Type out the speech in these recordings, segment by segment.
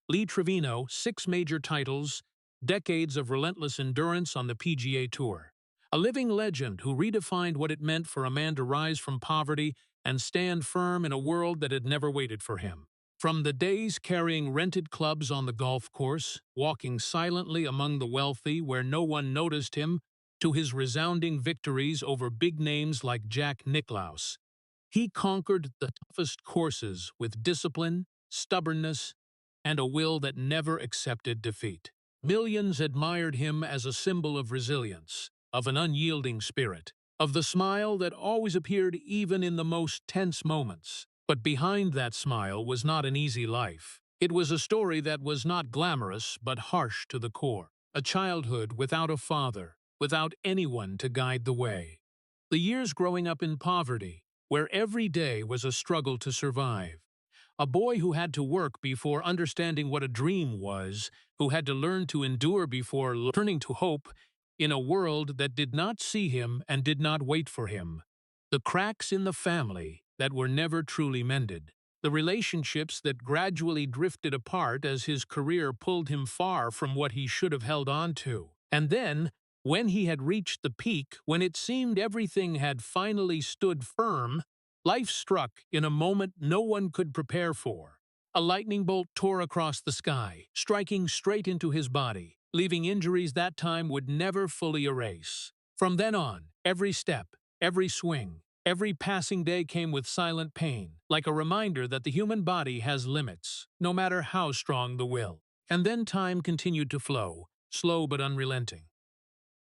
Lee Trevino, 6 major titles, decades of relentless endurance on the PGA Tour. A living legend who redefined what it meant for a man to rise from poverty and stand firm in a world that had never waited for him. From the days carrying rented clubs on the golf course, walking silently among the wealthy where no one noticed him, to his resounding victories over big names like Jack Nicklaus, he conquered the toughest courses with discipline, stubbornness, and a will that never accepted defeat. Millions admired him as a symbol of resilience, of an unyielding spirit, of the smile that always appeared even in the most tense moments. But behind that smile was not an easy life. It was a story that was not glamorous but harsh to the core. A childhood without a father, without anyone to guide the way. The years growing up in poverty, where every day was a struggle to survive. A boy who had to work before understanding what a dream was, who had to learn to endure before turning to hope, in a world that did not see him and did not wait for him. The cracks in the family that were never truly mended. The relationships that gradually drifted apart as his career pulled him far from what he should have held on to. And then, when he had reached the peak, when it seemed everything had finally stood firm, life struck in a moment no one could prepare for. A lightning bolt tore across the sky, striking straight into his body, leaving injuries that time would never fully erase. From then on, every step, every swing, every passing day came with silent pain, like a reminder that the human body has limits, no matter how strong the will. And then time continued to flow, slow but unrelenting.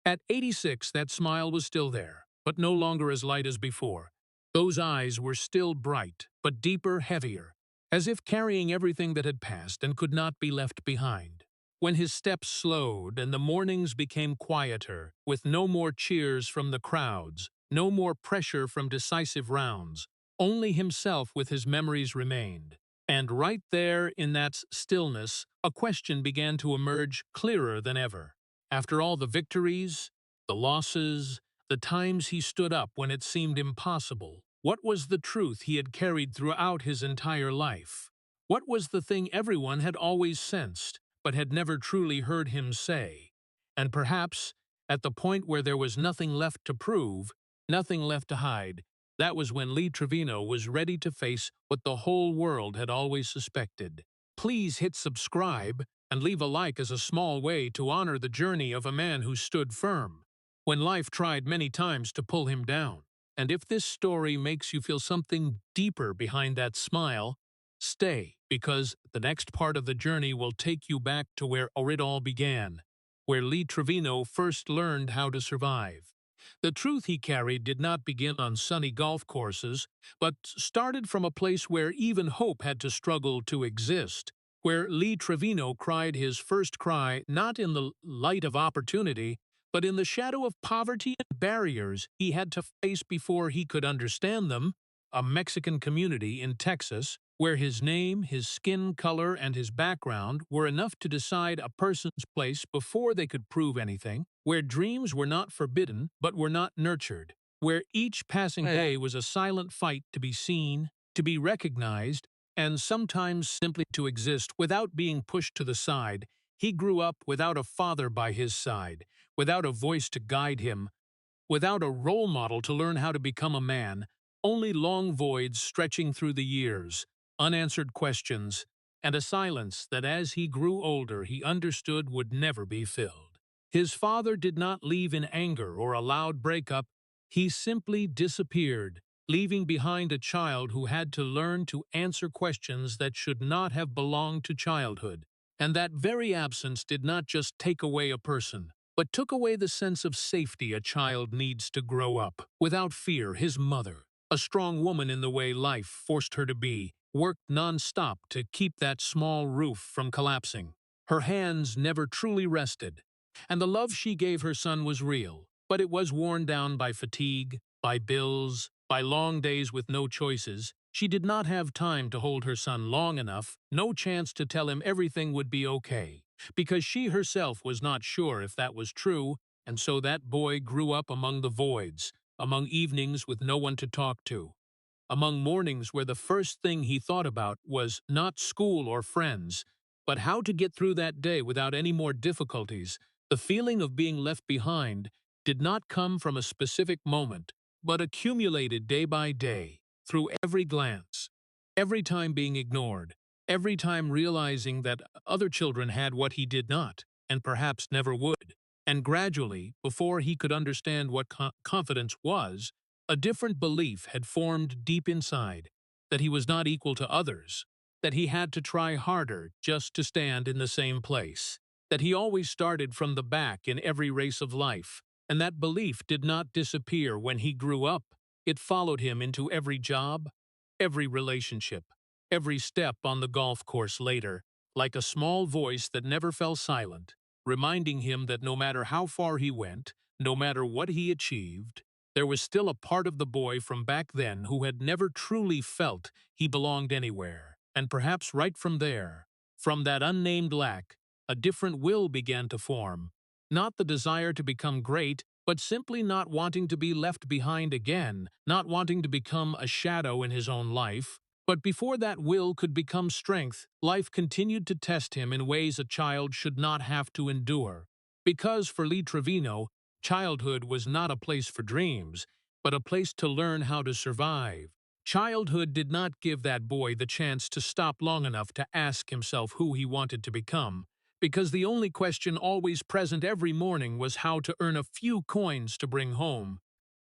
At 86, that smile was still there, but no longer as light as before. Those eyes were still bright, but deeper, heavier, as if carrying everything that had passed and could not be left behind. When his steps slowed and the mornings became quieter, with no more cheers from the crowds, no more pressure from decisive rounds, only himself with his memories remained. And right there in that stillness, a question began to emerge clearer than ever. After all the victories, the losses, the times he stood up when it seemed impossible, what was the truth he had carried throughout his entire life? What was the thing everyone had always sensed, but had never truly heard him say? And perhaps, at the point where there was nothing left to prove, nothing left to hide, that was when Lee Trevino was ready to face what the whole world had always suspected. Please hit subscribe and leave a like as a small way to honor the journey of a man who stood firm when life tried many times to pull him down. And if this story makes you feel something deeper behind that smile, stay, because the next part of the journey will take you back to where it all began, where Lee Trevino first learned how to survive. The truth he carried did not begin on sunny golf courses, but started from a place where even hope had to struggle to exist, where Lee Trevino cried his first cry not in the light of opportunity, but in the shadow of poverty and barriers he had to face before he could understand them, a Mexican community in Texas, where his name, his skin color, and his background were enough to decide a person's place before they could prove anything, where dreams were not forbidden but were not nurtured, where each passing day was a silent fight to be seen, to be recognized, and sometimes simply to exist without being pushed to the side. He grew up without a father by his side, without a voice to guide him, without a role model to learn how to become a man, only long voids stretching through the years, unanswered questions, and a silence that as he grew older he understood would never be filled. His father did not leave in anger or a loud breakup, he simply disappeared, leaving behind a child who had to learn to answer questions that should not have belonged to childhood. And that very absence did not just take away a person, but took away the sense of safety a child needs to grow up. Without fear, his mother, a strong woman in the way life forced her to be, worked non-stop to keep that small roof from collapsing. Her hands never truly rested, and the love she gave her son was real, but it was worn down by fatigue, by bills, by long days with no choices. She did not have time to hold her son long enough, no chance to tell him everything would be okay, because she herself was not sure if that was true, and so that boy grew up among the voids, among evenings with no one to talk to, among mornings where the first thing he thought about was not school or friends, But how to get through that day without any more difficulties? The feeling of being left behind did not come from a specific moment, but accumulated day by day, through every glance, every time being ignored, every time realizing that other children had what he did not, and perhaps never would. And gradually, before he could understand what confidence was, a different belief had formed deep inside, that he was not equal to others, that he had to try harder just to stand in the same place, that he always started from the back in every race of life, and that belief did not disappear when he grew up. It followed him into every job, every relationship, every step on the golf course later, like a small voice that never fell silent, reminding him that no matter how far he went, no matter what he achieved, there was still a part of the boy from back then who had never truly felt he belonged anywhere. And perhaps right from there, from that unnamed lack, a different will began to form. Not the desire to become great, but simply not wanting to be left behind again, not wanting to become a shadow in his own life. But before that will could become strength, life continued to test him in ways a child should not have to endure. Because for Lee Trevino, childhood was not a place for dreams, but a place to learn how to survive. Childhood did not give that boy the chance to stop long enough to ask himself who he wanted to become, because the only question always present every morning was how to earn a few coins to bring home.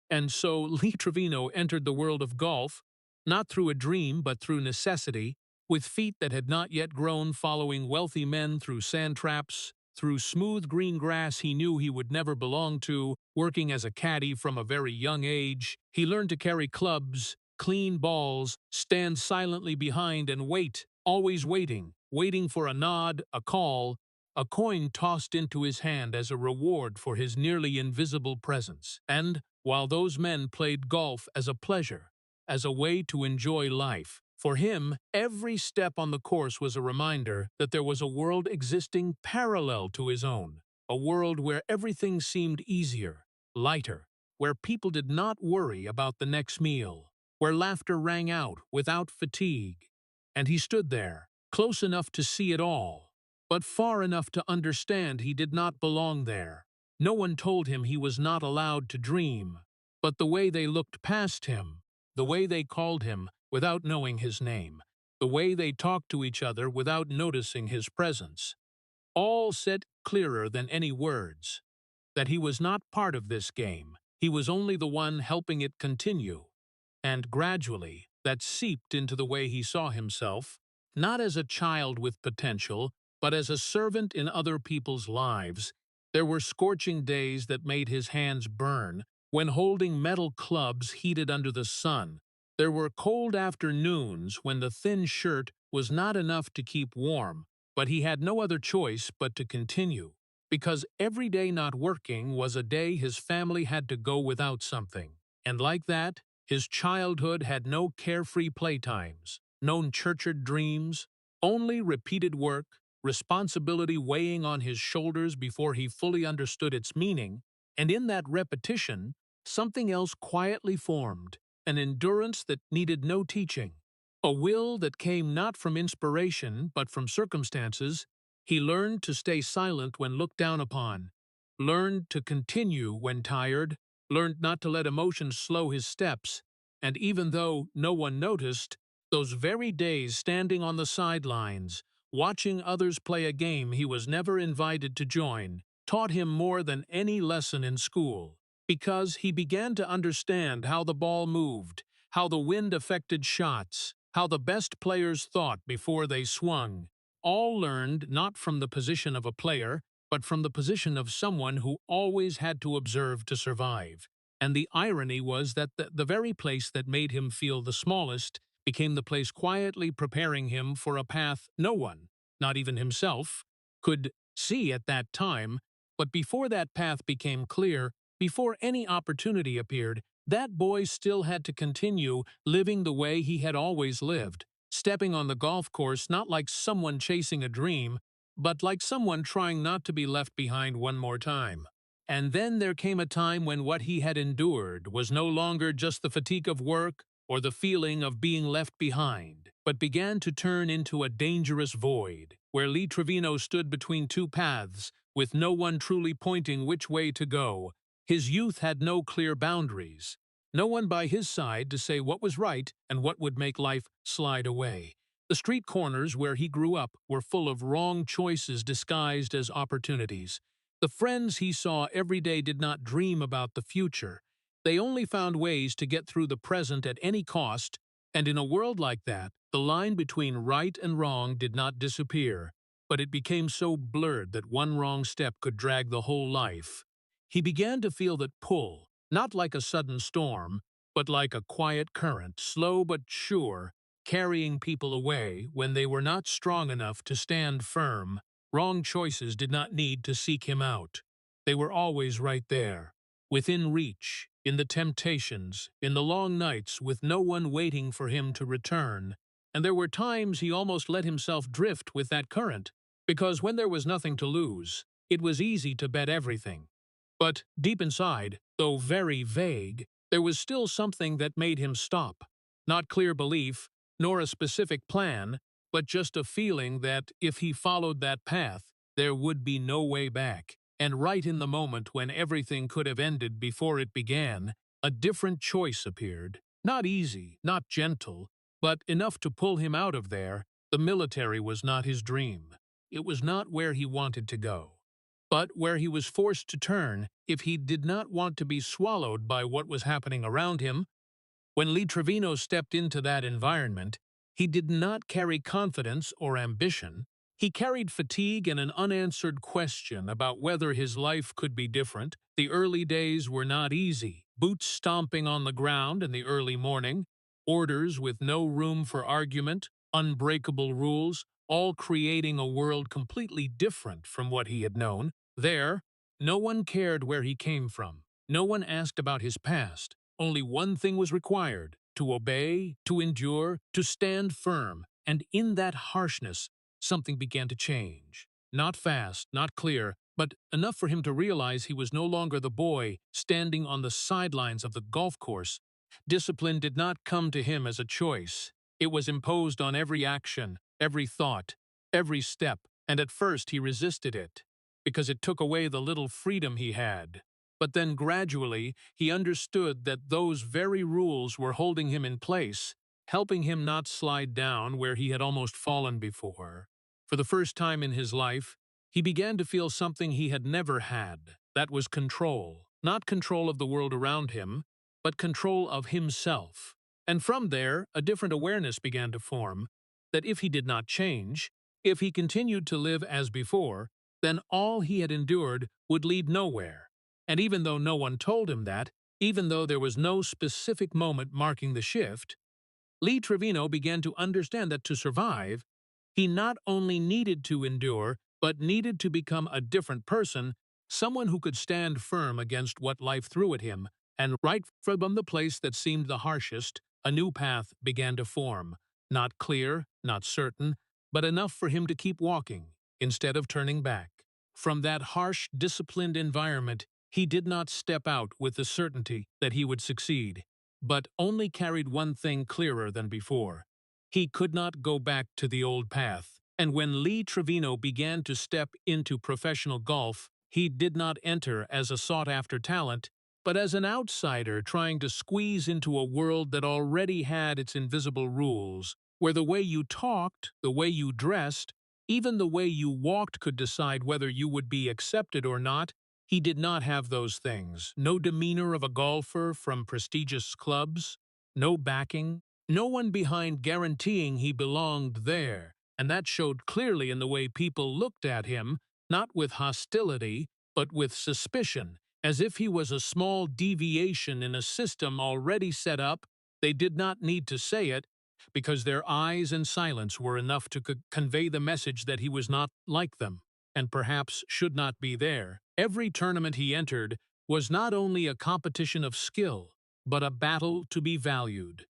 And so Lee Trevino entered the world of golf, not through a dream but through necessity, with feet that had not yet grown, following wealthy men through sand traps, through smooth green grass he knew he would never belong to. Working as a caddy from a very young age, he learned to carry clubs, clean balls, stand silently behind and wait, always waiting, waiting for a nod, a call, a coin tossed into his hand as a reward for his nearly invisible presence. And, while those men played golf as a pleasure, as a way to enjoy life, for him, every step on the course was a reminder that there was a world existing parallel to his own, a world where everything seemed easier, lighter, where people did not worry about the next meal, where laughter rang out without fatigue. And he stood there, close enough to see it all, but far enough to understand he did not belong there. No one told him he was not allowed to dream, but the way they looked past him, the way they called him without knowing his name, the way they talked to each other without noticing his presence, all said clearer than any words that he was not part of this game. He was only the one helping it continue. And gradually, that seeped into the way he saw himself, not as a child with potential, but as a servant in other people's lives. There were scorching days that made his hands burn when holding metal clubs heated under the sun. There were cold afternoons when the thin shirt was not enough to keep warm, but he had no other choice but to continue, because every day not working was a day his family had to go without something. And like that, his childhood had no carefree playtimes, no nurtured dreams, only repeated work, responsibility weighing on his shoulders before he fully understood its meaning, and in that repetition, something else quietly formed, an endurance that needed no teaching, a will that came not from inspiration but from circumstances. He learned to stay silent when looked down upon, learned to continue when tired, learned not to let emotions slow his steps, and even though no one noticed, those very days standing on the sidelines, watching others play a game he was never invited to join, taught him more than any lesson in school, because he began to understand how the ball moved, how the wind affected shots, how the best players thought before they swung, all learned not from the position of a player, but from the position of someone who always had to observe to survive. And the irony was that the very place that made him feel the smallest became the place quietly preparing him for a path no one, not even himself, could see at that time. But before that path became clear, before any opportunity appeared, that boy still had to continue living the way he had always lived, stepping on the golf course not like someone chasing a dream, but like someone trying not to be left behind one more time. And then there came a time when what he had endured was no longer just the fatigue of work or the feeling of being left behind, but began to turn into a dangerous void, where Lee Trevino stood between two paths, with no one truly pointing which way to go. His youth had no clear boundaries, no one by his side to say what was right and what would make life slide away. The street corners where he grew up were full of wrong choices disguised as opportunities. The friends he saw every day did not dream about the future. They only found ways to get through the present at any cost, and in a world like that, the line between right and wrong did not disappear, but it became so blurred that one wrong step could drag the whole life. He began to feel that pull, not like a sudden storm, but like a quiet current, slow but sure, carrying people away when they were not strong enough to stand firm. Wrong choices did not need to seek him out. They were always right there, within reach, in the temptations, in the long nights with no one waiting for him to return. And there were times he almost let himself drift with that current, because when there was nothing to lose, it was easy to bet everything. But deep inside, though very vague, there was still something that made him stop. Not clear belief, nor a specific plan, but just a feeling that if he followed that path, there would be no way back. And right in the moment when everything could have ended before it began, a different choice appeared. Not easy, not gentle, but enough to pull him out of there. The military was not his dream. It was not where he wanted to go, but where he was forced to turn if he did not want to be swallowed by what was happening around him. When Lee Trevino stepped into that environment, he did not carry confidence or ambition. He carried fatigue and an unanswered question about whether his life could be different. The early days were not easy. Boots stomping on the ground in the early morning, orders with no room for argument, unbreakable rules, all creating a world completely different from what he had known. There, no one cared where he came from. No one asked about his past. Only one thing was required: to obey, to endure, to stand firm. And in that harshness, something began to change. Not fast, not clear, but enough for him to realize he was no longer the boy standing on the sidelines of the golf course. Discipline did not come to him as a choice. It was imposed on every action, every thought, every step, and at first he resisted it, because it took away the little freedom he had. But then gradually he understood that those very rules were holding him in place, helping him not slide down where he had almost fallen before. For the first time in his life, he began to feel something he had never had. That was control. Not control of the world around him, but control of himself. And from there, a different awareness began to form, that if he did not change, if he continued to live as before, then all he had endured would lead nowhere. And even though no one told him that, even though there was no specific moment marking the shift, Lee Trevino began to understand that to survive, he not only needed to endure, but needed to become a different person, someone who could stand firm against what life threw at him. And right from the place that seemed the harshest, a new path began to form. Not clear, not certain, but enough for him to keep walking, instead of turning back. From that harsh, disciplined environment, he did not step out with the certainty that he would succeed, but only carried one thing clearer than before. He could not go back to the old path. And when Lee Trevino began to step into professional golf, he did not enter as a sought-after talent, but as an outsider trying to squeeze into a world that already had its invisible rules, where the way you talked, the way you dressed, even the way you walked could decide whether you would be accepted or not. He did not have those things. No demeanor of a golfer from prestigious clubs, no backing, no one behind guaranteeing he belonged there, and that showed clearly in the way people looked at him, not with hostility, but with suspicion, as if he was a small deviation in a system already set up. They did not need to say it, because their eyes and silence were enough to convey the message that he was not like them, and perhaps should not be there. Every tournament he entered was not only a competition of skill, but a battle to be valued,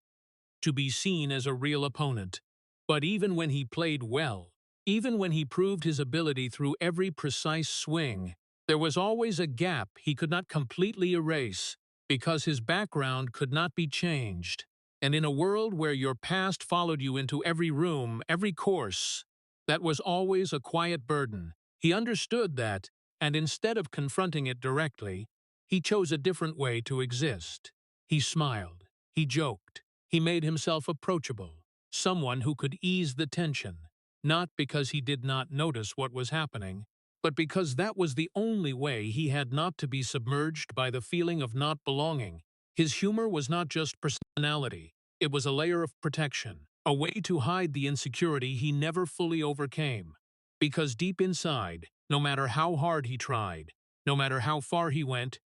to be seen as a real opponent. But even when he played well, even when he proved his ability through every precise swing, there was always a gap he could not completely erase, because his background could not be changed. And in a world where your past followed you into every room, every course, that was always a quiet burden. He understood that, and instead of confronting it directly, he chose a different way to exist. He smiled. He joked. He made himself approachable, someone who could ease the tension, not because he did not notice what was happening, but because that was the only way he had not to be submerged by the feeling of not belonging. His humor was not just personality, it was a layer of protection, a way to hide the insecurity he never fully overcame. Because deep inside, no matter how hard he tried, no matter how far he went,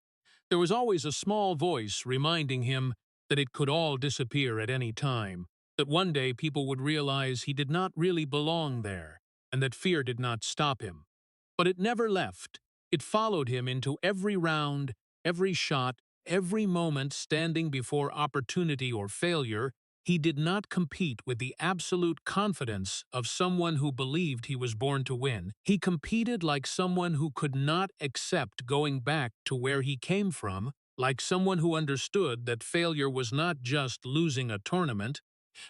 there was always a small voice reminding him that it could all disappear at any time, that one day people would realize he did not really belong there, and that fear did not stop him. But it never left. It followed him into every round, every shot, every moment standing before opportunity or failure. He did not compete with the absolute confidence of someone who believed he was born to win. He competed like someone who could not accept going back to where he came from, like someone who understood that failure was not just losing a tournament,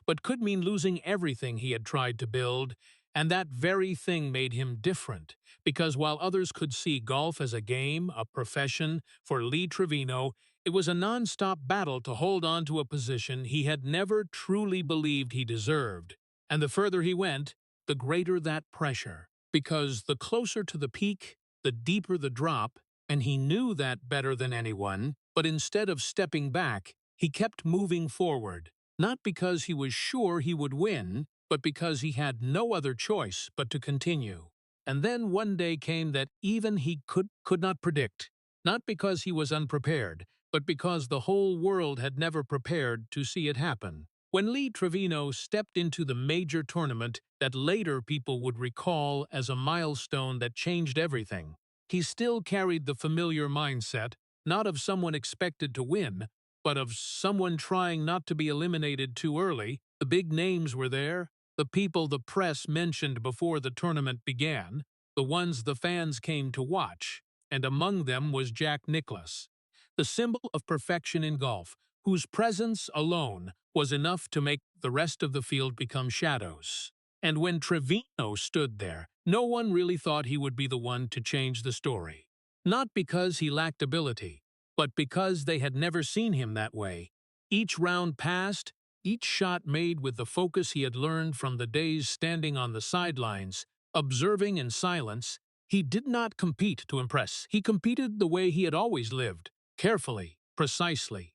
but could mean losing everything he had tried to build, and that very thing made him different, because while others could see golf as a game, a profession, for Lee Trevino, it was a non-stop battle to hold on to a position he had never truly believed he deserved. And the further he went, the greater that pressure, because the closer to the peak, the deeper the drop, and he knew that better than anyone, but instead of stepping back, he kept moving forward. Not because he was sure he would win, but because he had no other choice but to continue. And then one day came that even he could not predict, not because he was unprepared, but because the whole world had never prepared to see it happen. When Lee Trevino stepped into the major tournament that later people would recall as a milestone that changed everything, he still carried the familiar mindset, not of someone expected to win, but of someone trying not to be eliminated too early. The big names were there, the people the press mentioned before the tournament began, the ones the fans came to watch, and among them was Jack Nicklaus, the symbol of perfection in golf, whose presence alone was enough to make the rest of the field become shadows. And when Trevino stood there, no one really thought he would be the one to change the story. Not because he lacked ability, but because they had never seen him that way. Each round passed, each shot made with the focus he had learned from the days standing on the sidelines, observing in silence. He did not compete to impress. He competed the way he had always lived, carefully, precisely,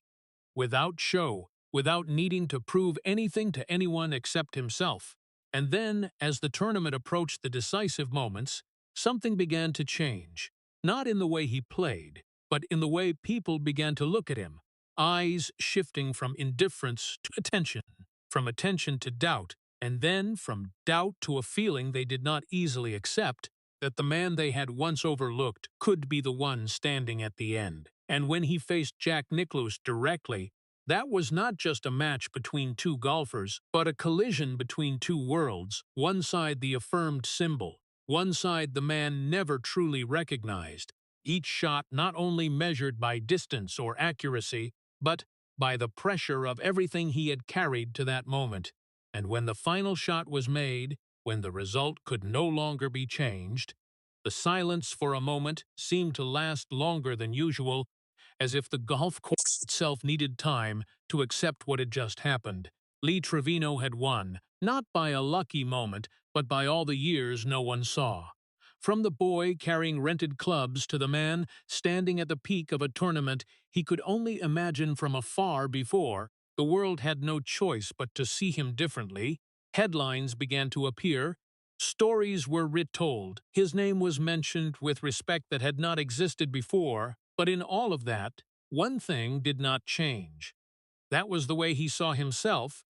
without show, without needing to prove anything to anyone except himself. And then, as the tournament approached the decisive moments, something began to change. Not in the way he played, but in the way people began to look at him, eyes shifting from indifference to attention, from attention to doubt, and then from doubt to a feeling they did not easily accept, that the man they had once overlooked could be the one standing at the end. And when he faced Jack Nicklaus directly, that was not just a match between two golfers, but a collision between two worlds, one side the affirmed symbol, one side the man never truly recognized. Each shot not only measured by distance or accuracy, but by the pressure of everything he had carried to that moment. And when the final shot was made, when the result could no longer be changed, the silence for a moment seemed to last longer than usual, as if the golf course itself needed time to accept what had just happened. Lee Trevino had won, not by a lucky moment, but by all the years no one saw. From the boy carrying rented clubs to the man standing at the peak of a tournament he could only imagine from afar before, the world had no choice but to see him differently. Headlines began to appear. Stories were retold. His name was mentioned with respect that had not existed before, but in all of that, one thing did not change. That was the way he saw himself.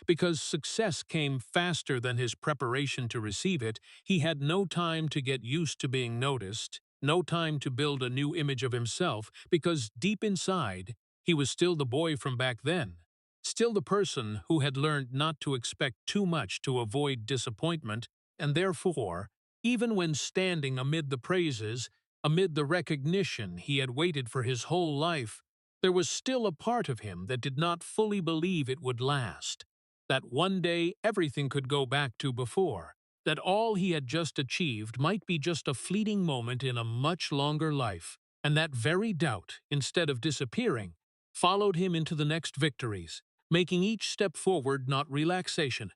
Because success came faster than his preparation to receive it, he had no time to get used to being noticed, no time to build a new image of himself, because deep inside, he was still the boy from back then, still the person who had learned not to expect too much to avoid disappointment, and therefore, even when standing amid the praises, amid the recognition he had waited for his whole life, there was still a part of him that did not fully believe it would last, that one day everything could go back to before, that all he had just achieved might be just a fleeting moment in a much longer life, and that very doubt, instead of disappearing, followed him into the next victories, making each step forward not relaxation,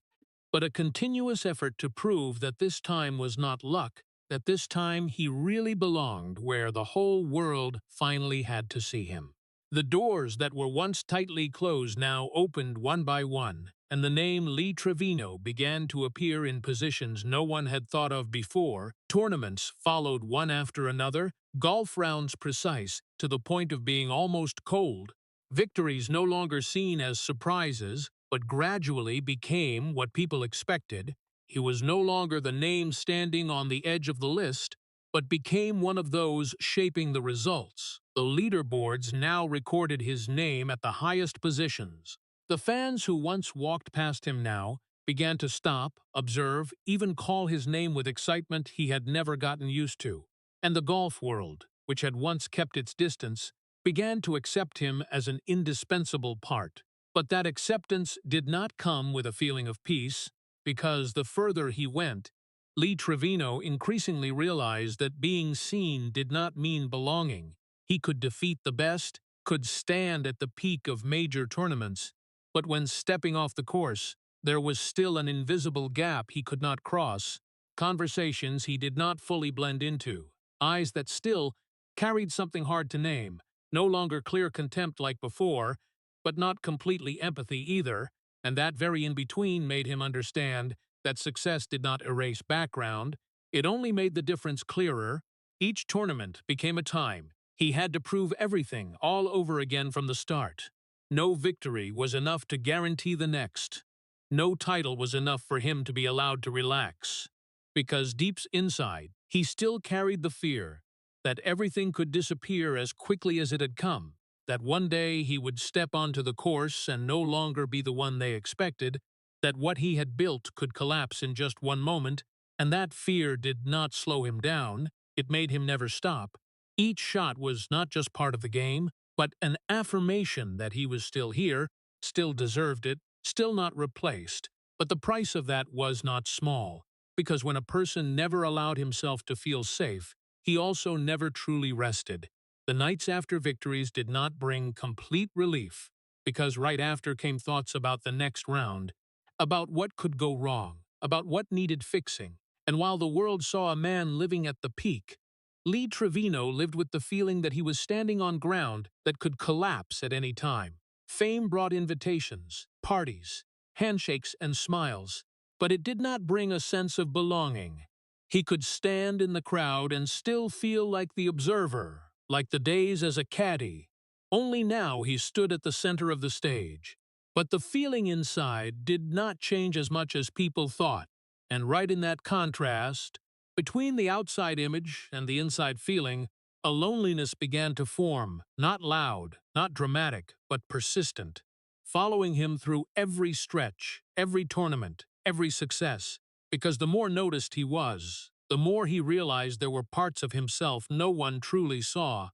but a continuous effort to prove that this time was not luck, that this time he really belonged where the whole world finally had to see him. The doors that were once tightly closed now opened one by one, and the name Lee Trevino began to appear in positions no one had thought of before. Tournaments followed one after another, golf rounds precise to the point of being almost cold, victories no longer seen as surprises, but gradually became what people expected. He was no longer the name standing on the edge of the list, but became one of those shaping the results. The leaderboards now recorded his name at the highest positions. The fans who once walked past him now began to stop, observe, even call his name with excitement he had never gotten used to. And the golf world, which had once kept its distance, began to accept him as an indispensable part. But that acceptance did not come with a feeling of peace, because the further he went, Lee Trevino increasingly realized that being seen did not mean belonging. He could defeat the best, could stand at the peak of major tournaments, but when stepping off the course, there was still an invisible gap he could not cross, conversations he did not fully blend into, eyes that still carried something hard to name, no longer clear contempt like before, but not completely empathy either, and that very in-between made him understand that success did not erase background, it only made the difference clearer. Each tournament became a time. He had to prove everything all over again from the start. No victory was enough to guarantee the next. No title was enough for him to be allowed to relax. Because deep inside, he still carried the fear that everything could disappear as quickly as it had come, that one day he would step onto the course and no longer be the one they expected, that what he had built could collapse in just one moment, and that fear did not slow him down, it made him never stop. Each shot was not just part of the game, but an affirmation that he was still here, still deserved it, still not replaced. But the price of that was not small, because when a person never allowed himself to feel safe, he also never truly rested. The nights after victories did not bring complete relief, because right after came thoughts about the next round, about what could go wrong, about what needed fixing. And while the world saw a man living at the peak, Lee Trevino lived with the feeling that he was standing on ground that could collapse at any time. Fame brought invitations, parties, handshakes, and smiles, but it did not bring a sense of belonging. He could stand in the crowd and still feel like the observer, like the days as a caddy. Only now he stood at the center of the stage. But the feeling inside did not change as much as people thought, and right in that contrast, between the outside image and the inside feeling, a loneliness began to form, not loud, not dramatic, but persistent, following him through every stretch, every tournament, every success, because the more noticed he was, the more he realized there were parts of himself no one truly saw,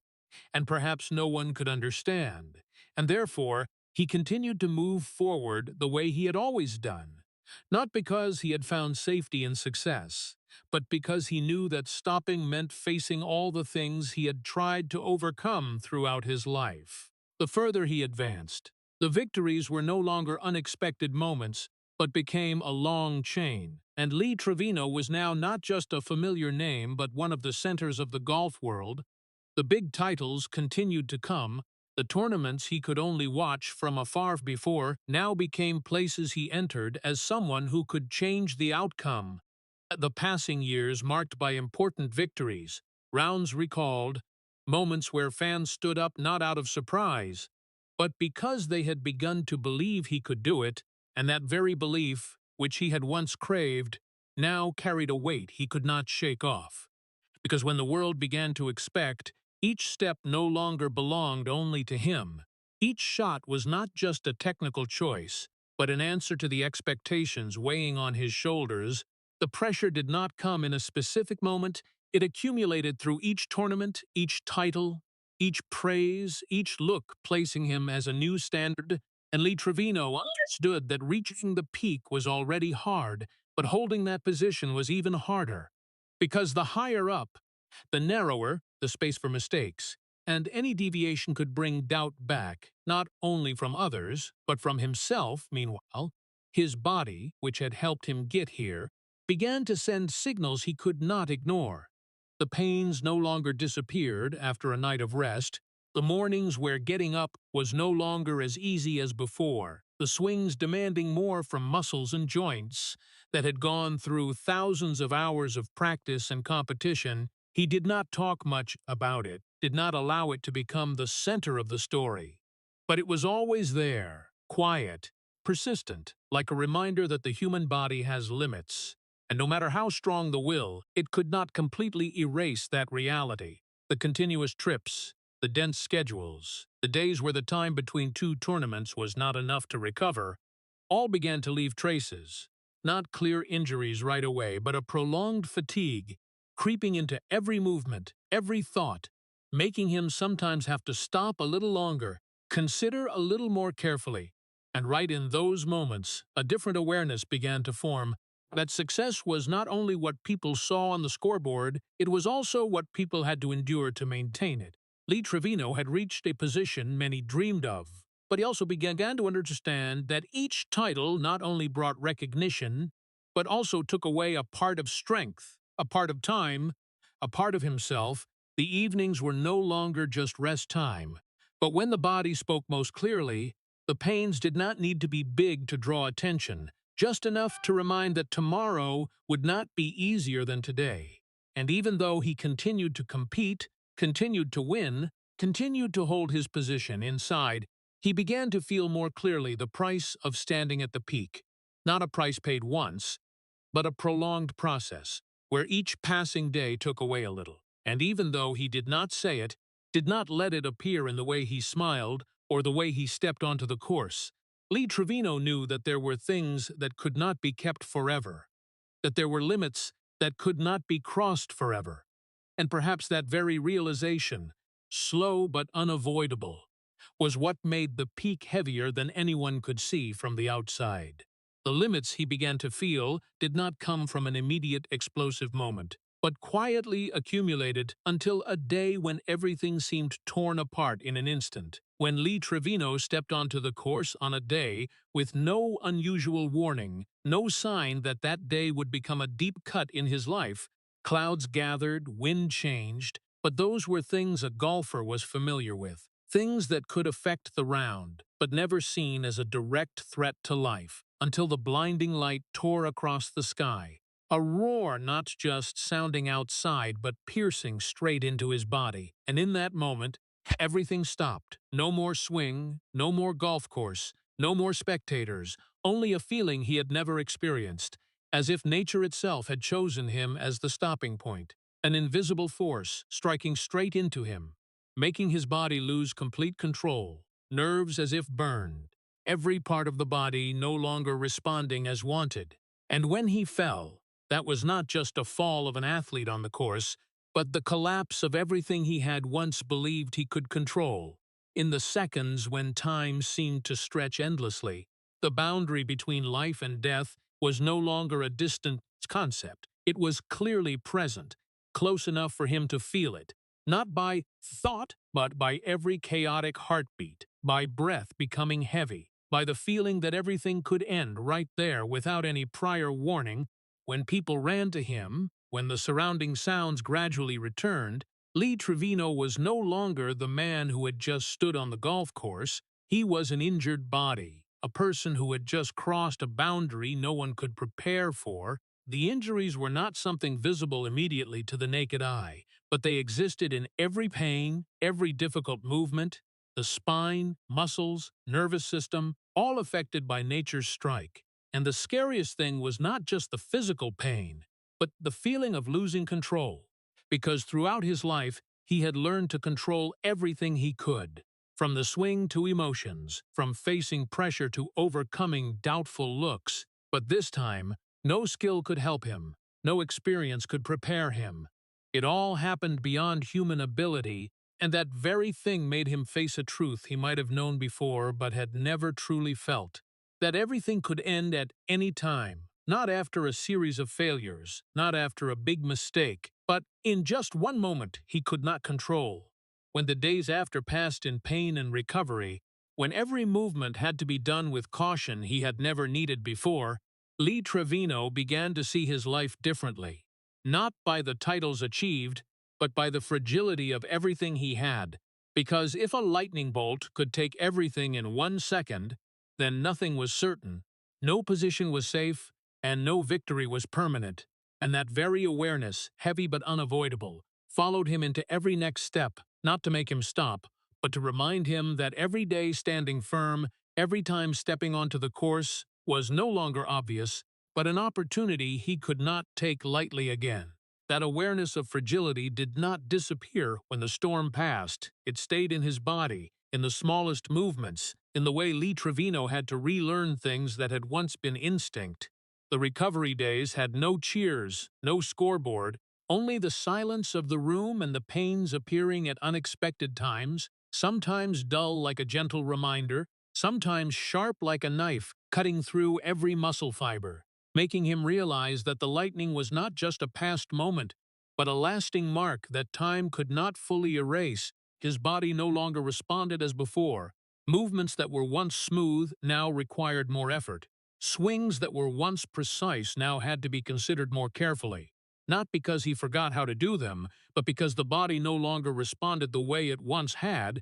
and perhaps no one could understand, and therefore he continued to move forward the way he had always done, not because he had found safety in success, but because he knew that stopping meant facing all the things he had tried to overcome throughout his life. The further he advanced, the victories were no longer unexpected moments, but became a long chain, and Lee Trevino was now not just a familiar name but one of the centers of the golf world. The big titles continued to come. The tournaments he could only watch from afar before now became places he entered as someone who could change the outcome. The passing years marked by important victories, rounds recalled, moments where fans stood up not out of surprise, but because they had begun to believe he could do it, and that very belief, which he had once craved, now carried a weight he could not shake off. Because when the world began to expect, each step no longer belonged only to him. Each shot was not just a technical choice, but an answer to the expectations weighing on his shoulders. The pressure did not come in a specific moment, it accumulated through each tournament, each title, each praise, each look placing him as a new standard, and Lee Trevino understood that reaching the peak was already hard, but holding that position was even harder. Because the higher up, the narrower the space for mistakes, and any deviation could bring doubt back, not only from others, but from himself. Meanwhile, his body, which had helped him get here, began to send signals he could not ignore. The pains no longer disappeared after a night of rest, the mornings where getting up was no longer as easy as before, the swings demanding more from muscles and joints that had gone through thousands of hours of practice and competition. He did not talk much about it, did not allow it to become the center of the story. But it was always there, quiet, persistent, like a reminder that the human body has limits. And no matter how strong the will, it could not completely erase that reality. The continuous trips, the dense schedules, the days where the time between two tournaments was not enough to recover, all began to leave traces. Not clear injuries right away, but a prolonged fatigue, creeping into every movement, every thought, making him sometimes have to stop a little longer, consider a little more carefully. And right in those moments, a different awareness began to form that success was not only what people saw on the scoreboard, it was also what people had to endure to maintain it. Lee Trevino had reached a position many dreamed of, but he also began to understand that each title not only brought recognition, but also took away a part of strength, a part of time, a part of himself. The evenings were no longer just rest time, but when the body spoke most clearly, the pains did not need to be big to draw attention, just enough to remind that tomorrow would not be easier than today. And even though he continued to compete, continued to win, continued to hold his position inside, he began to feel more clearly the price of standing at the peak. Not a price paid once, but a prolonged process, where each passing day took away a little. And even though he did not say it, did not let it appear in the way he smiled or the way he stepped onto the course, Lee Trevino knew that there were things that could not be kept forever, that there were limits that could not be crossed forever. And perhaps that very realization, slow but unavoidable, was what made the peak heavier than anyone could see from the outside. The limits he began to feel did not come from an immediate explosive moment, but quietly accumulated until a day when everything seemed torn apart in an instant. When Lee Trevino stepped onto the course on a day with no unusual warning, no sign that that day would become a deep cut in his life, clouds gathered, wind changed, but those were things a golfer was familiar with. Things that could affect the round, but never seen as a direct threat to life, until the blinding light tore across the sky. A roar not just sounding outside, but piercing straight into his body. And in that moment, everything stopped. No more swing, no more golf course, no more spectators, only a feeling he had never experienced, as if nature itself had chosen him as the stopping point. An invisible force striking straight into him, making his body lose complete control, nerves as if burned, every part of the body no longer responding as wanted. And when he fell, that was not just a fall of an athlete on the course, but the collapse of everything he had once believed he could control. In the seconds when time seemed to stretch endlessly, the boundary between life and death was no longer a distant concept. It was clearly present, close enough for him to feel it, not by thought, but by every chaotic heartbeat, by breath becoming heavy, by the feeling that everything could end right there without any prior warning. When people ran to him, when the surrounding sounds gradually returned, Lee Trevino was no longer the man who had just stood on the golf course. He was an injured body, a person who had just crossed a boundary no one could prepare for. The injuries were not something visible immediately to the naked eye, but they existed in every pain, every difficult movement, the spine, muscles, nervous system, all affected by nature's strike. And the scariest thing was not just the physical pain, but the feeling of losing control. Because throughout his life, he had learned to control everything he could, from the swing to emotions, from facing pressure to overcoming doubtful looks. But this time, no skill could help him, no experience could prepare him. It all happened beyond human ability, And that very thing made him face a truth he might have known before but had never truly felt. That everything could end at any time, not after a series of failures, not after a big mistake, but in just one moment he could not control. When the days after passed in pain and recovery, when every movement had to be done with caution he had never needed before, Lee Trevino began to see his life differently. Not by the titles achieved, but by the fragility of everything he had. Because if a lightning bolt could take everything in 1 second, then nothing was certain, no position was safe, and no victory was permanent. And that very awareness, heavy but unavoidable, followed him into every next step, not to make him stop, but to remind him that every day standing firm, every time stepping onto the course, was no longer obvious, but an opportunity he could not take lightly again. That awareness of fragility did not disappear when the storm passed. It stayed in his body, in the smallest movements, in the way Lee Trevino had to relearn things that had once been instinct. The recovery days had no cheers, no scoreboard, only the silence of the room and the pains appearing at unexpected times, sometimes dull like a gentle reminder, sometimes sharp like a knife, cutting through every muscle fiber, making him realize that the lightning was not just a past moment, but a lasting mark that time could not fully erase. His body no longer responded as before. Movements that were once smooth now required more effort. Swings that were once precise now had to be considered more carefully. Not because he forgot how to do them, but because the body no longer responded the way it once had.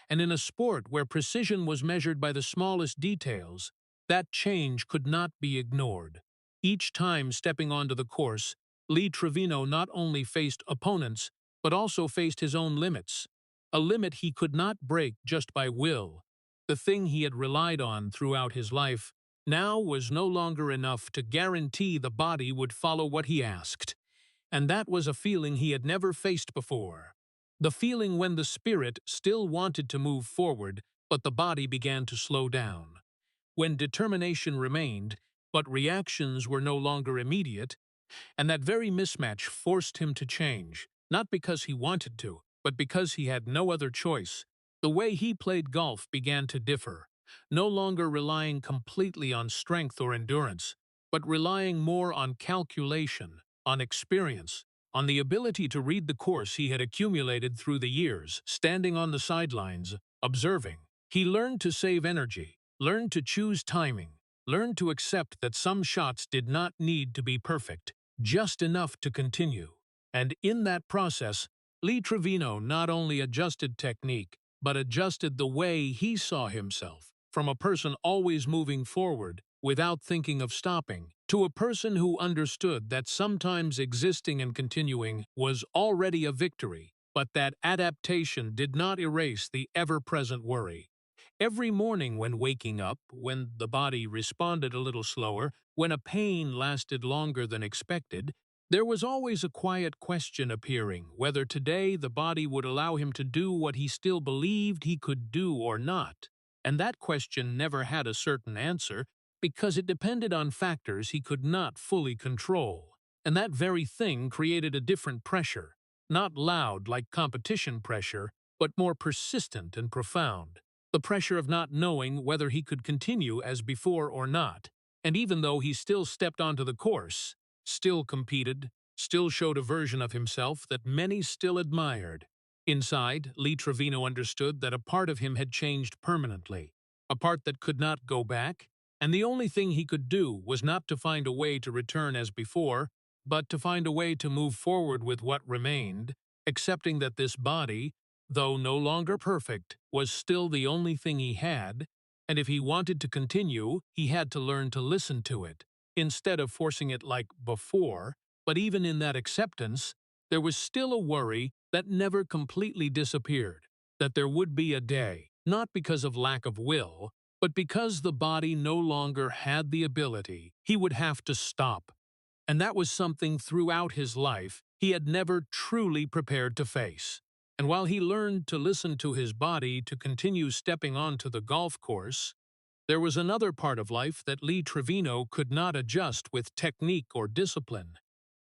And in a sport where precision was measured by the smallest details, that change could not be ignored. Each time stepping onto the course, Lee Trevino not only faced opponents, but also faced his own limits. A limit he could not break just by will. The thing he had relied on throughout his life now was no longer enough to guarantee the body would follow what he asked. And that was a feeling he had never faced before. The feeling when the spirit still wanted to move forward, but the body began to slow down. When determination remained, but reactions were no longer immediate, and that very mismatch forced him to change, not because he wanted to, but because he had no other choice. The way he played golf began to differ, no longer relying completely on strength or endurance, but relying more on calculation, on experience, on the ability to read the course he had accumulated through the years, standing on the sidelines, observing. He learned to save energy, learned to choose timing, learned to accept that some shots did not need to be perfect, just enough to continue. And in that process, Lee Trevino not only adjusted technique, but adjusted the way he saw himself, from a person always moving forward without thinking of stopping, to a person who understood that sometimes existing and continuing was already a victory, but that adaptation did not erase the ever-present worry. Every morning when waking up, when the body responded a little slower, when a pain lasted longer than expected, there was always a quiet question appearing whether today the body would allow him to do what he still believed he could do or not. And that question never had a certain answer because it depended on factors he could not fully control. And that very thing created a different pressure, not loud like competition pressure, but more persistent and profound. The pressure of not knowing whether he could continue as before or not. And even though he still stepped onto the course, still competed, still showed a version of himself that many still admired. Inside, Lee Trevino understood that a part of him had changed permanently, a part that could not go back, and the only thing he could do was not to find a way to return as before, but to find a way to move forward with what remained, accepting that this body, though no longer perfect, was still the only thing he had, and if he wanted to continue, he had to learn to listen to it, instead of forcing it like before. But even in that acceptance, there was still a worry that never completely disappeared, that there would be a day, not because of lack of will, but because the body no longer had the ability, he would have to stop. And that was something throughout his life he had never truly prepared to face. And while he learned to listen to his body to continue stepping onto the golf course, there was another part of life that Lee Trevino could not adjust with technique or discipline.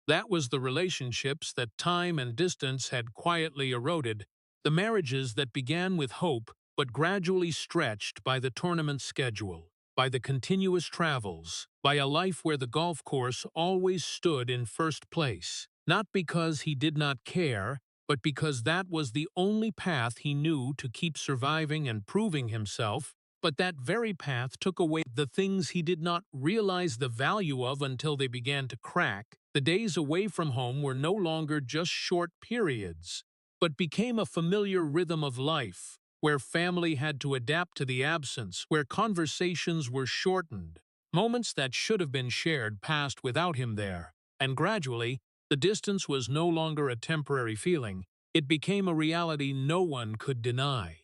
That was the relationships that time and distance had quietly eroded, The marriages that began with hope but gradually stretched by the tournament schedule, by the continuous travels, by a life where the golf course always stood in first place. Not because he did not care, but because that was the only path he knew to keep surviving and proving himself. But that very path took away the things he did not realize the value of until they began to crack. The days away from home were no longer just short periods, but became a familiar rhythm of life, where family had to adapt to the absence, where conversations were shortened. Moments that should have been shared passed without him there, and gradually, the distance was no longer a temporary feeling. It became a reality no one could deny.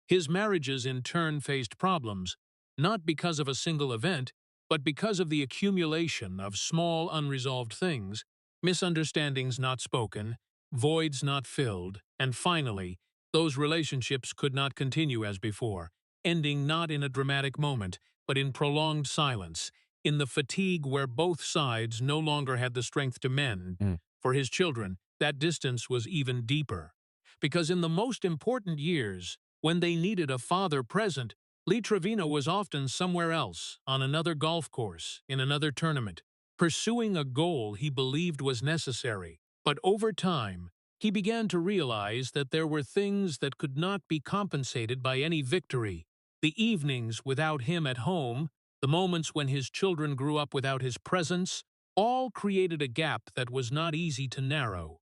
His marriages in turn faced problems, not because of a single event, but because of the accumulation of small unresolved things, misunderstandings not spoken, voids not filled, and finally, those relationships could not continue as before, ending not in a dramatic moment, but in prolonged silence, in the fatigue where both sides no longer had the strength to mend. For his children, that distance was even deeper. Because in the most important years, when they needed a father present, Lee Trevino was often somewhere else, on another golf course, in another tournament, pursuing a goal he believed was necessary. But over time, he began to realize that there were things that could not be compensated by any victory. The evenings without him at home, the moments when his children grew up without his presence, all created a gap that was not easy to narrow.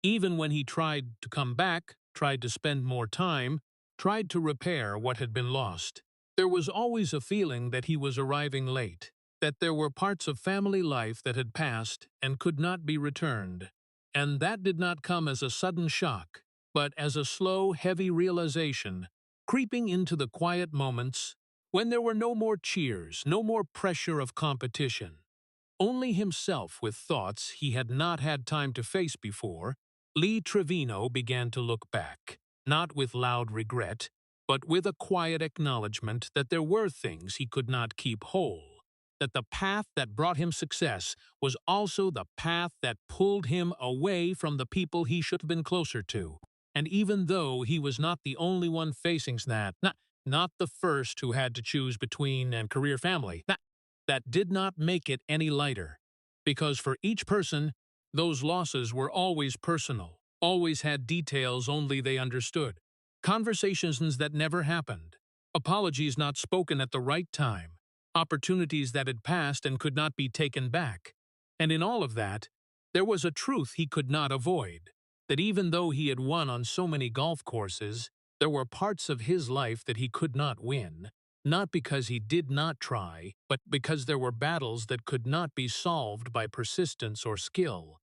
Even when he tried to come back, tried to spend more time, tried to repair what had been lost, there was always a feeling that he was arriving late, that there were parts of family life that had passed and could not be returned. And that did not come as a sudden shock, but as a slow, heavy realization, creeping into the quiet moments when there were no more cheers, no more pressure of competition. Only himself with thoughts he had not had time to face before, Lee Trevino began to look back, not with loud regret, but with a quiet acknowledgement that there were things he could not keep whole, that the path that brought him success was also the path that pulled him away from the people he should have been closer to. And even though he was not the only one facing that, not the first who had to choose between and career family, that did not make it any lighter, because for each person, those losses were always personal, always had details only they understood, conversations that never happened, apologies not spoken at the right time, opportunities that had passed and could not be taken back. And in all of that, there was a truth he could not avoid, that even though he had won on so many golf courses, there were parts of his life that he could not win. Not because he did not try, but because there were battles that could not be solved by persistence or skill.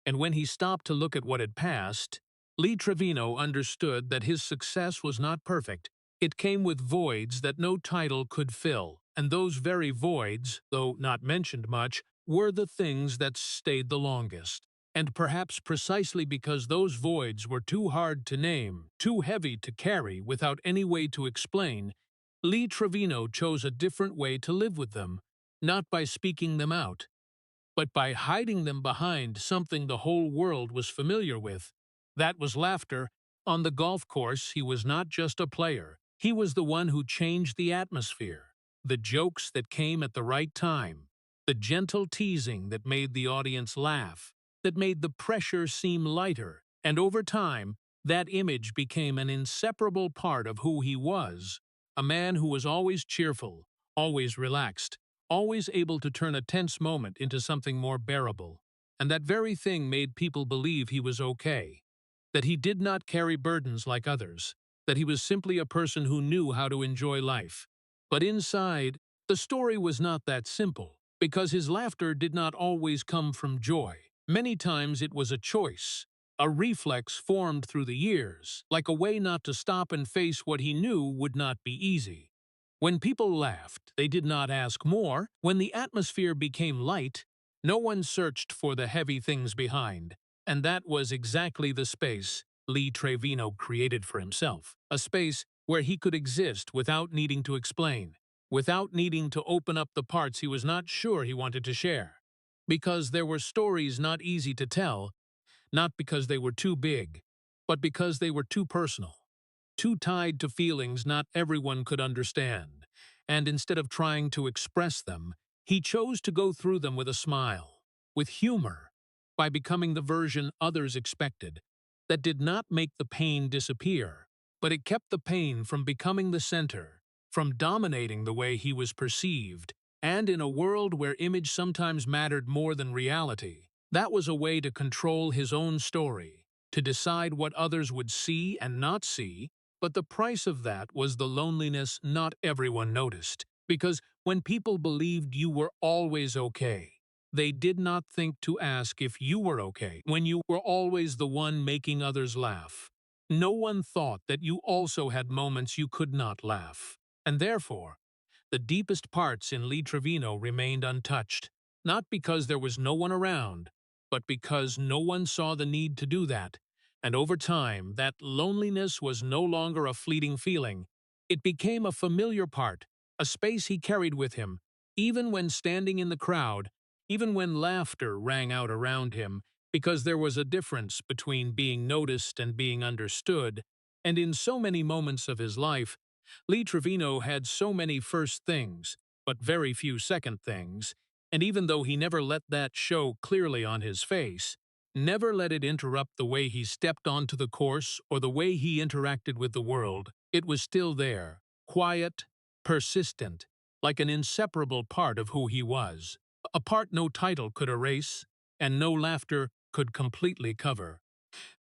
And when he stopped to look at what had passed, Lee Trevino understood that his success was not perfect. It came with voids that no title could fill, and those very voids, though not mentioned much, were the things that stayed the longest. And perhaps precisely because those voids were too hard to name, too heavy to carry without any way to explain, Lee Trevino chose a different way to live with them, not by speaking them out, but by hiding them behind something the whole world was familiar with. That was laughter. On the golf course, he was not just a player. He was the one who changed the atmosphere. The jokes that came at the right time, the gentle teasing that made the audience laugh, that made the pressure seem lighter, and over time, that image became an inseparable part of who he was. A man who was always cheerful, always relaxed, always able to turn a tense moment into something more bearable. And that very thing made people believe he was okay, that he did not carry burdens like others, that he was simply a person who knew how to enjoy life. But inside, the story was not that simple, because his laughter did not always come from joy. Many times it was a choice, a reflex formed through the years, like a way not to stop and face what he knew would not be easy. When people laughed, they did not ask more. When the atmosphere became light, no one searched for the heavy things behind. And that was exactly the space Lee Trevino created for himself. A space where he could exist without needing to explain, without needing to open up the parts he was not sure he wanted to share. Because there were stories not easy to tell, not because they were too big, but because they were too personal. too tied to feelings not everyone could understand, and instead of trying to express them, he chose to go through them with a smile, with humor, by becoming the version others expected, that did not make the pain disappear, but it kept the pain from becoming the center, from dominating the way he was perceived, and in a world where image sometimes mattered more than reality. That was a way to control his own story, to decide what others would see and not see, but the price of that was the loneliness not everyone noticed, because when people believed you were always okay, they did not think to ask if you were okay when you were always the one making others laugh. No one thought that you also had moments you could not laugh, and therefore, the deepest parts in Lee Trevino remained untouched, not because there was no one around, but because no one saw the need to do that. And over time, that loneliness was no longer a fleeting feeling. It became a familiar part, a space he carried with him, even when standing in the crowd, even when laughter rang out around him, because there was a difference between being noticed and being understood. And in so many moments of his life, Lee Trevino had so many first things, but very few second things, and even though he never let that show clearly on his face, never let it interrupt the way he stepped onto the course or the way he interacted with the world, it was still there, quiet, persistent, like an inseparable part of who he was, a part no title could erase, and no laughter could completely cover.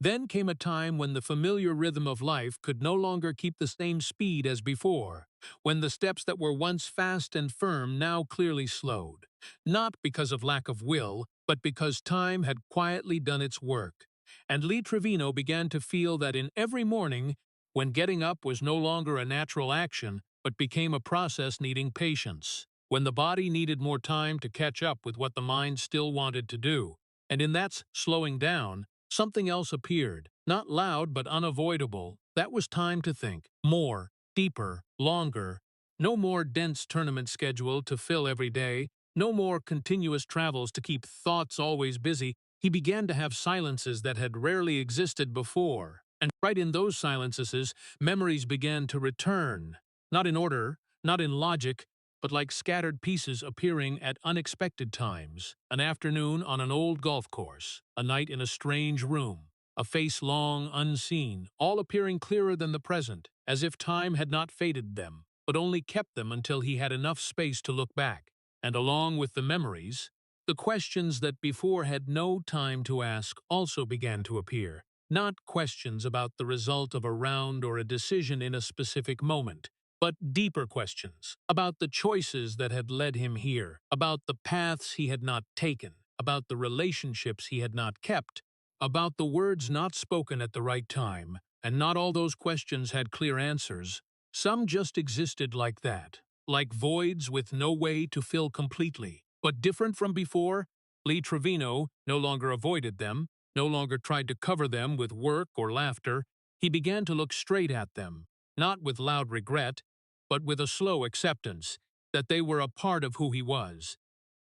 Then came a time when the familiar rhythm of life could no longer keep the same speed as before, when the steps that were once fast and firm now clearly slowed, not because of lack of will, but because time had quietly done its work. And Lee Trevino began to feel that in every morning, when getting up was no longer a natural action, but became a process needing patience, when the body needed more time to catch up with what the mind still wanted to do, and in that slowing down, something else appeared, not loud but unavoidable. That was time to think. More, deeper, longer. No more dense tournament schedule to fill every day. No more continuous travels to keep thoughts always busy. He began to have silences that had rarely existed before. And right in those silences, memories began to return. Not in order, not in logic, but like scattered pieces appearing at unexpected times. An afternoon on an old golf course, a night in a strange room, a face long unseen, all appearing clearer than the present, as if time had not faded them, but only kept them until he had enough space to look back. And along with the memories, the questions that before had no time to ask also began to appear. Not questions about the result of a round or a decision in a specific moment, but deeper questions about the choices that had led him here, about the paths he had not taken, about the relationships he had not kept, about the words not spoken at the right time, and not all those questions had clear answers. Some just existed like that, like voids with no way to fill completely. But different from before, Lee Trevino no longer avoided them, no longer tried to cover them with work or laughter. He began to look straight at them, not with loud regret, but with a slow acceptance that they were a part of who he was,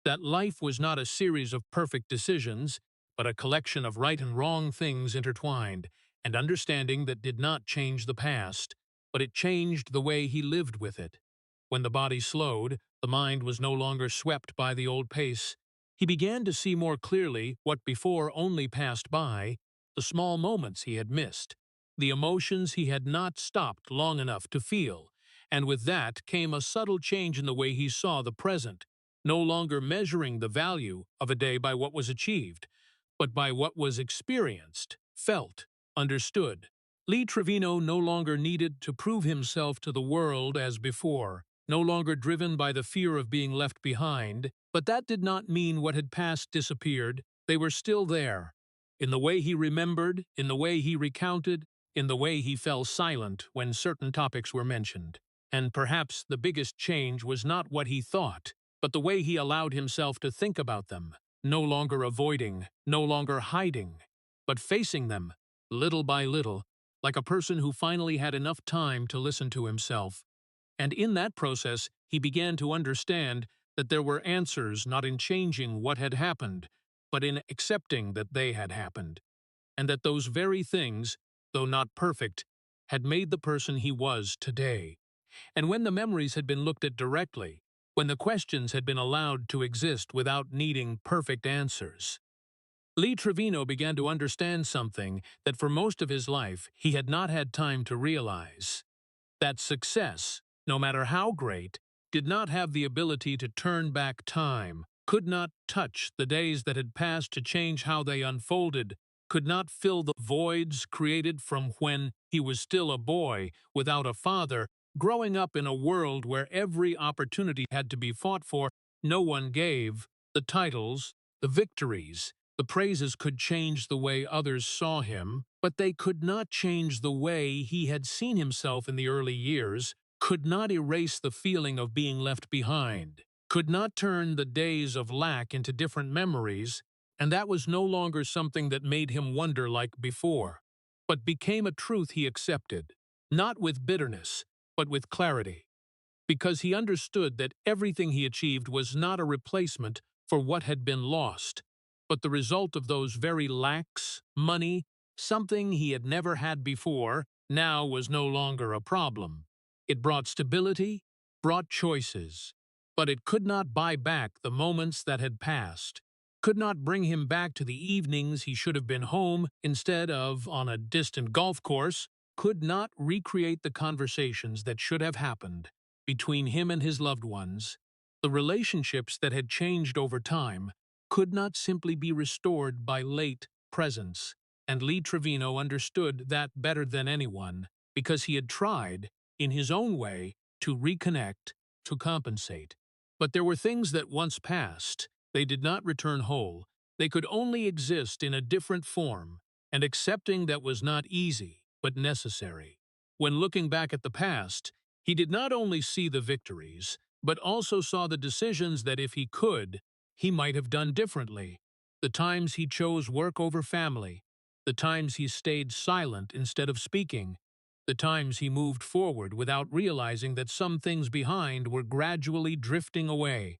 that life was not a series of perfect decisions, but a collection of right and wrong things intertwined, and understanding that did not change the past, but it changed the way he lived with it. When the body slowed, the mind was no longer swept by the old pace. He began to see more clearly what before only passed by, the small moments he had missed, the emotions he had not stopped long enough to feel, and with that came a subtle change in the way he saw the present, no longer measuring the value of a day by what was achieved, but by what was experienced, felt, understood. Lee Trevino no longer needed to prove himself to the world as before, no longer driven by the fear of being left behind, but that did not mean what had passed disappeared. They were still there, in the way he remembered, in the way he recounted, in the way he fell silent when certain topics were mentioned. And perhaps the biggest change was not what he thought, but the way he allowed himself to think about them, no longer avoiding, no longer hiding, but facing them, little by little, like a person who finally had enough time to listen to himself. And in that process, he began to understand that there were answers not in changing what had happened, but in accepting that they had happened, and that those very things, though not perfect, had made the person he was today. And when the memories had been looked at directly, when the questions had been allowed to exist without needing perfect answers, Lee Trevino began to understand something that for most of his life he had not had time to realize. That success, no matter how great, did not have the ability to turn back time, could not touch the days that had passed to change how they unfolded, could not fill the voids created from when he was still a boy, without a father, growing up in a world where every opportunity had to be fought for, no one gave, the titles, the victories, the praises could change the way others saw him, but they could not change the way he had seen himself in the early years, could not erase the feeling of being left behind, could not turn the days of lack into different memories, and that was no longer something that made him wonder like before, but became a truth he accepted, not with bitterness, but with clarity, because he understood that everything he achieved was not a replacement for what had been lost, but the result of those very lacks, money, something he had never had before, now was no longer a problem. It brought stability, brought choices, but it could not buy back the moments that had passed, could not bring him back to the evenings he should have been home instead of on a distant golf course, could not recreate the conversations that should have happened between him and his loved ones, the relationships that had changed over time, could not simply be restored by late presence, and Lee Trevino understood that better than anyone, because he had tried, in his own way, to reconnect, to compensate. But there were things that once passed, they did not return whole, they could only exist in a different form, and accepting that was not easy, but necessary. When looking back at the past, he did not only see the victories, but also saw the decisions that if he could, he might have done differently. The times he chose work over family, the times he stayed silent instead of speaking, the times he moved forward without realizing that some things behind were gradually drifting away.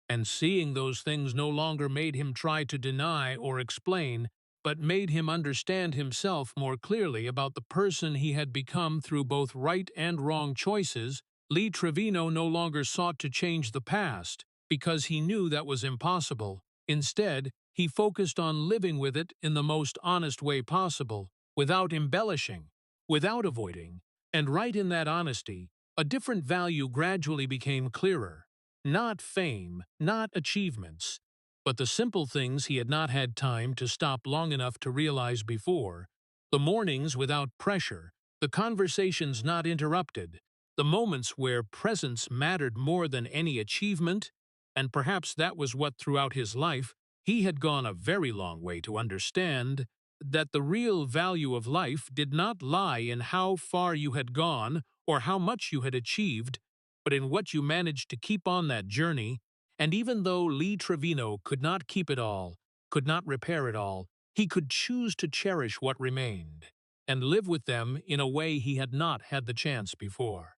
And seeing those things no longer made him try to deny or explain, but made him understand himself more clearly about the person he had become through both right and wrong choices. Lee Trevino no longer sought to change the past, because he knew that was impossible. Instead, he focused on living with it in the most honest way possible, without embellishing, without avoiding, and right in that honesty, a different value gradually became clearer. Not fame, not achievements, but the simple things he had not had time to stop long enough to realize before, the mornings without pressure, the conversations not interrupted, the moments where presence mattered more than any achievement, and perhaps that was what throughout his life he had gone a very long way to understand, that the real value of life did not lie in how far you had gone or how much you had achieved, but in what you managed to keep on that journey. And even though Lee Trevino could not keep it all, could not repair it all, he could choose to cherish what remained, and live with them in a way he had not had the chance before.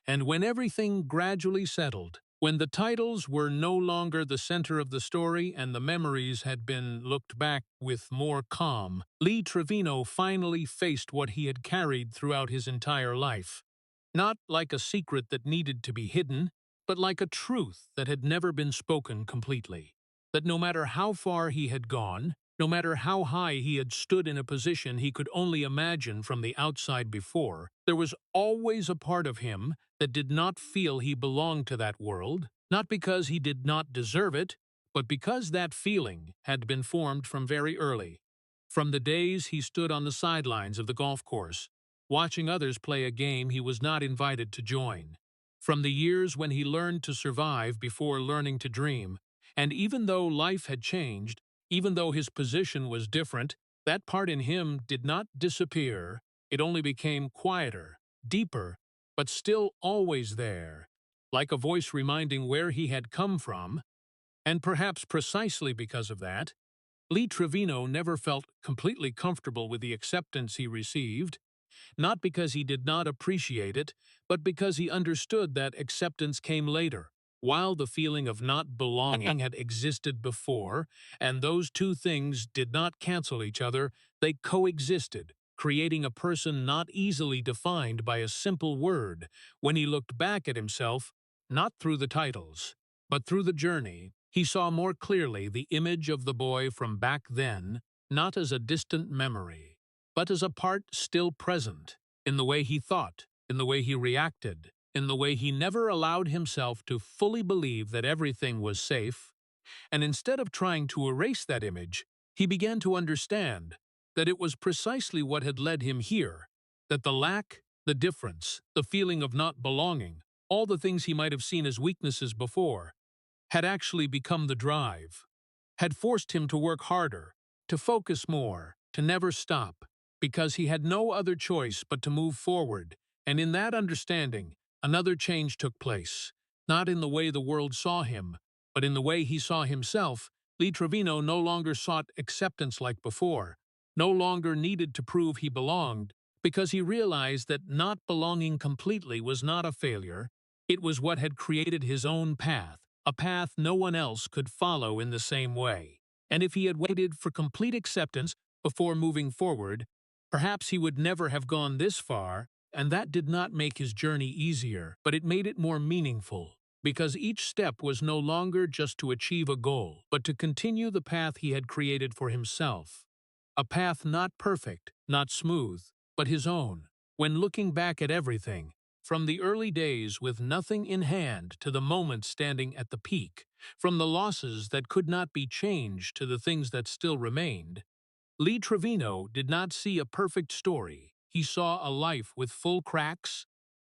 And when everything gradually settled, when the titles were no longer the center of the story and the memories had been looked back with more calm, Lee Trevino finally faced what he had carried throughout his entire life. Not like a secret that needed to be hidden, but like a truth that had never been spoken completely. That no matter how far he had gone, no matter how high he had stood in a position he could only imagine from the outside before, there was always a part of him that did not feel he belonged to that world, not because he did not deserve it, but because that feeling had been formed from very early. From the days he stood on the sidelines of the golf course, watching others play a game he was not invited to join. From the years when he learned to survive before learning to dream, and even though life had changed, even though his position was different, that part in him did not disappear. It only became quieter, deeper, but still always there, like a voice reminding where he had come from. And perhaps precisely because of that, Lee Trevino never felt completely comfortable with the acceptance he received, not because he did not appreciate it, but because he understood that acceptance came later, while the feeling of not belonging had existed before, and those two things did not cancel each other, they coexisted, creating a person not easily defined by a simple word. When he looked back at himself, not through the titles, but through the journey, he saw more clearly the image of the boy from back then, not as a distant memory, but as a part still present, in the way he thought, in the way he reacted, in the way he never allowed himself to fully believe that everything was safe. And instead of trying to erase that image, he began to understand that it was precisely what had led him here, that the lack, the difference, the feeling of not belonging, all the things he might have seen as weaknesses before, had actually become the drive, had forced him to work harder, to focus more, to never stop, because he had no other choice but to move forward. And in that understanding, another change took place, not in the way the world saw him, but in the way he saw himself. Lee Trevino no longer sought acceptance like before, no longer needed to prove he belonged, because he realized that not belonging completely was not a failure. It was what had created his own path, a path no one else could follow in the same way. And if he had waited for complete acceptance before moving forward, perhaps he would never have gone this far, and that did not make his journey easier, but it made it more meaningful, because each step was no longer just to achieve a goal, but to continue the path he had created for himself. A path not perfect, not smooth, but his own. When looking back at everything, from the early days with nothing in hand to the moment standing at the peak, from the losses that could not be changed to the things that still remained, Lee Trevino did not see a perfect story. He saw a life with full cracks,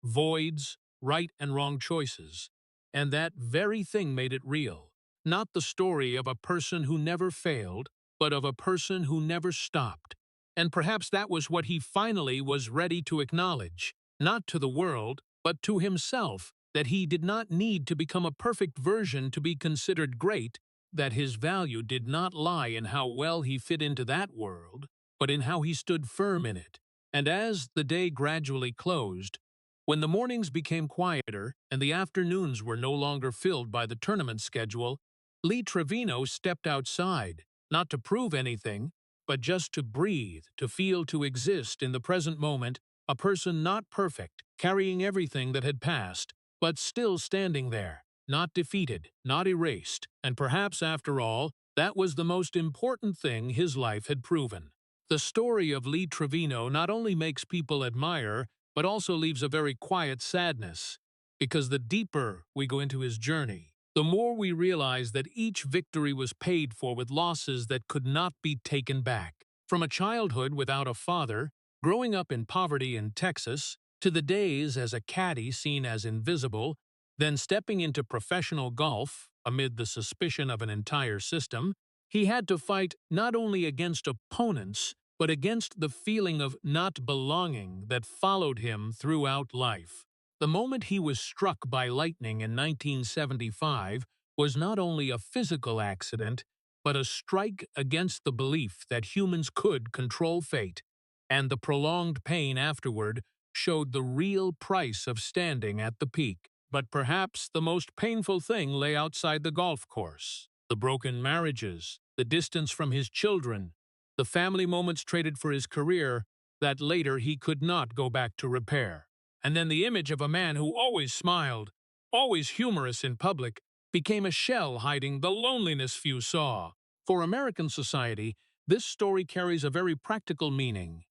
voids, right and wrong choices. And that very thing made it real. Not the story of a person who never failed, but of a person who never stopped. And perhaps that was what he finally was ready to acknowledge, not to the world, but to himself, that he did not need to become a perfect version to be considered great, that his value did not lie in how well he fit into that world, but in how he stood firm in it. And as the day gradually closed, when the mornings became quieter and the afternoons were no longer filled by the tournament schedule, Lee Trevino stepped outside, not to prove anything, but just to breathe, to feel, to exist in the present moment, a person not perfect, carrying everything that had passed, but still standing there, not defeated, not erased, and perhaps, after all, that was the most important thing his life had proven. The story of Lee Trevino not only makes people admire, but also leaves a very quiet sadness, because the deeper we go into his journey, the more we realize that each victory was paid for with losses that could not be taken back. From a childhood without a father, growing up in poverty in Texas, to the days as a caddy seen as invisible, then stepping into professional golf amid the suspicion of an entire system, he had to fight not only against opponents, but against the feeling of not belonging that followed him throughout life. The moment he was struck by lightning in 1975 was not only a physical accident, but a strike against the belief that humans could control fate, and the prolonged pain afterward showed the real price of standing at the peak. But perhaps the most painful thing lay outside the golf course. The broken marriages, the distance from his children, the family moments traded for his career that later he could not go back to repair. And then the image of a man who always smiled, always humorous in public, became a shell hiding the loneliness few saw. For American society, this story carries a very practical meaning.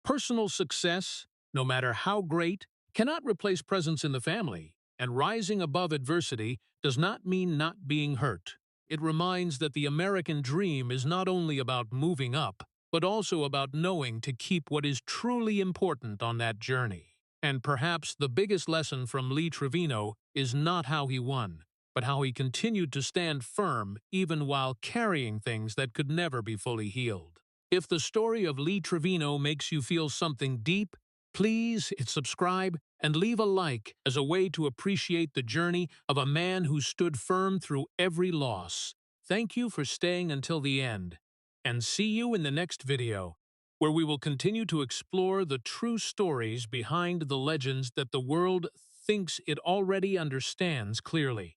Personal success, no matter how great, cannot replace presence in the family, and rising above adversity does not mean not being hurt. It reminds that the American dream is not only about moving up, but also about knowing to keep what is truly important on that journey. And perhaps the biggest lesson from Lee Trevino is not how he won, but how he continued to stand firm even while carrying things that could never be fully healed. If the story of Lee Trevino makes you feel something deep, please hit subscribe and leave a like as a way to appreciate the journey of a man who stood firm through every loss. Thank you for staying until the end, and see you in the next video, where we will continue to explore the true stories behind the legends that the world thinks it already understands clearly.